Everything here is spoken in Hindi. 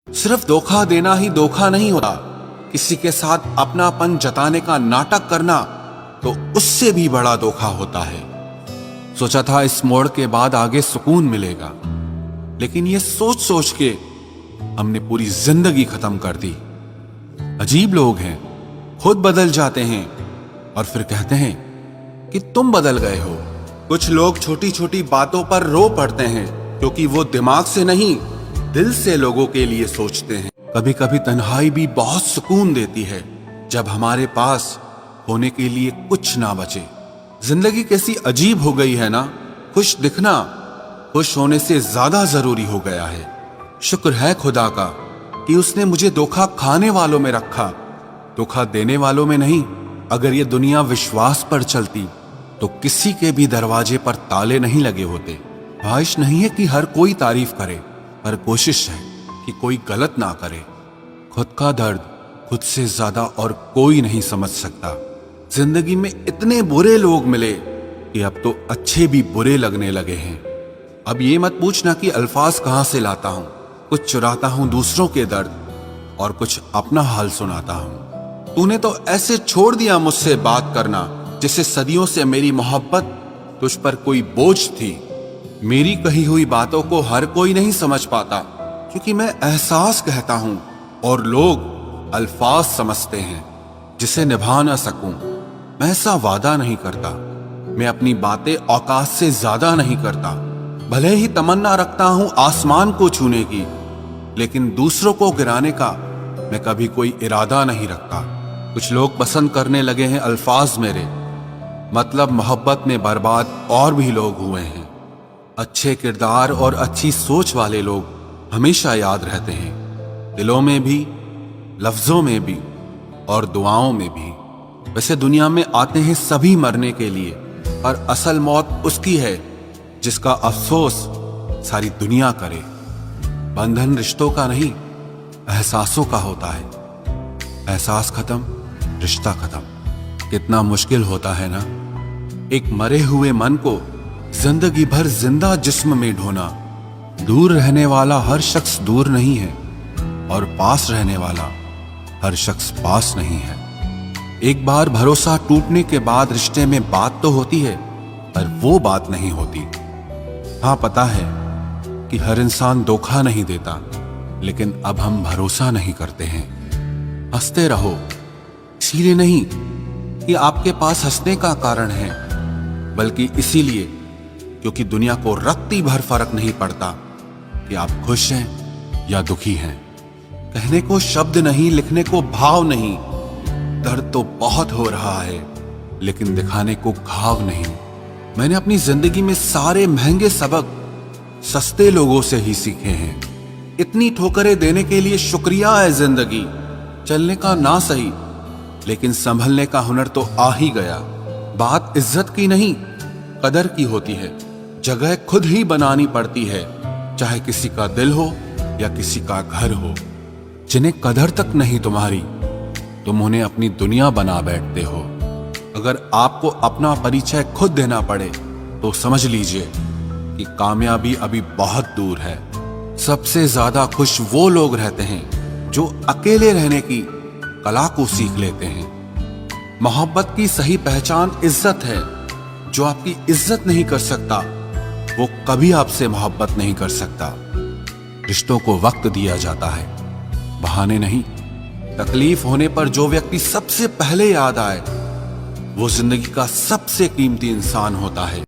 सिर्फ धोखा देना ही धोखा नहीं होता, किसी के साथ अपनापन जताने का नाटक करना तो उससे भी बड़ा धोखा होता है। सोचा था इस मोड़ के बाद आगे सुकून मिलेगा, लेकिन ये सोच सोच के हमने पूरी जिंदगी खत्म कर दी। अजीब लोग हैं, खुद बदल जाते हैं और फिर कहते हैं कि तुम बदल गए हो। कुछ लोग छोटी छोटी बातों पर रो पड़ते हैं क्योंकि वो दिमाग से नहीं दिल से लोगों के लिए सोचते हैं। कभी कभी तन्हाई भी बहुत सुकून देती है, जब हमारे पास होने के लिए कुछ ना बचे। जिंदगी कैसी अजीब हो गई है ना, खुश दिखना खुश होने से ज्यादा जरूरी हो गया है। शुक्र है खुदा का कि उसने मुझे धोखा खाने वालों में रखा, धोखा देने वालों में नहीं। अगर ये दुनिया विश्वास पर चलती तो किसी के भी दरवाजे पर ताले नहीं लगे होते। ख्वाहिश नहीं है कि हर कोई तारीफ करे, पर कोशिश है कि कोई गलत ना करे। खुद का दर्द खुद से ज्यादा और कोई नहीं समझ सकता। जिंदगी में इतने बुरे लोग मिले कि अब तो अच्छे भी बुरे लगने लगे हैं। अब ये मत पूछना कि अल्फाज कहां से लाता हूं। कुछ चुराता हूं दूसरों के दर्द और कुछ अपना हाल सुनाता हूं। तूने तो ऐसे छोड़ दिया मुझसे बात करना जैसे सदियों से मेरी मोहब्बत तुझ पर कोई बोझ थी। मेरी कही हुई बातों को हर कोई नहीं समझ पाता, क्योंकि मैं एहसास कहता हूं और लोग अल्फाज समझते हैं जिसे निभा ना सकूं। मैं ऐसा वादा नहीं करता, मैं अपनी बातें औकात से ज्यादा नहीं करता। भले ही तमन्ना रखता हूं आसमान को छूने की, लेकिन दूसरों को गिराने का मैं कभी कोई इरादा नहीं रखता। कुछ लोग पसंद करने लगे हैं अल्फाज मेरे, मतलब मोहब्बत में बर्बाद और भी लोग हुए हैं। अच्छे किरदार और अच्छी सोच वाले लोग हमेशा याद रहते हैं, दिलों में भी, लफ्जों में भी और दुआओं में भी। वैसे दुनिया में आते हैं सभी मरने के लिए, और असल मौत उसकी है जिसका अफसोस सारी दुनिया करे। बंधन रिश्तों का नहीं, एहसासों का होता है। एहसास खत्म, रिश्ता खत्म। कितना मुश्किल होता है ना, एक मरे हुए मन को जिंदगी भर जिंदा जिस्म में ढोना। दूर रहने वाला हर शख्स दूर नहीं है, और पास रहने वाला हर शख्स पास नहीं है। एक बार भरोसा टूटने के बाद रिश्ते में बात तो होती है, पर वो बात नहीं होती। हाँ, पता है कि हर इंसान धोखा नहीं देता, लेकिन अब हम भरोसा नहीं करते हैं। हंसते रहो, इसीलिए नहीं कि आपके पास हंसने का कारण है, बल्कि इसीलिए क्योंकि दुनिया को रत्ती भर फर्क नहीं पड़ता कि आप खुश हैं या दुखी हैं। कहने को शब्द नहीं, लिखने को भाव नहीं। दर्द तो बहुत हो रहा है, लेकिन दिखाने को घाव नहीं। मैंने अपनी जिंदगी में सारे महंगे सबक सस्ते लोगों से ही सीखे हैं। इतनी ठोकरें देने के लिए शुक्रिया है जिंदगी। चलने का ना सही, लेकिन संभलने का हुनर तो आ ही गया। बात इज्जत की नहीं, कदर की होती है। जगह खुद ही बनानी पड़ती है, चाहे किसी का दिल हो या किसी का घर हो। जिन्हें कदर तक नहीं तुम्हारी, तुम उन्हें अपनी दुनिया बना बैठते हो। अगर आपको अपना परिचय खुद देना पड़े तो समझ लीजिए कि कामयाबी अभी बहुत दूर है। सबसे ज्यादा खुश वो लोग रहते हैं जो अकेले रहने की कला को सीख लेते हैं। मोहब्बत की सही पहचान इज्जत है। जो आपकी इज्जत नहीं कर सकता, वो कभी आपसे मोहब्बत नहीं कर सकता। रिश्तों को वक्त दिया जाता है, बहाने नहीं। तकलीफ होने पर जो व्यक्ति सबसे पहले याद आए, वो जिंदगी का सबसे कीमती इंसान होता है।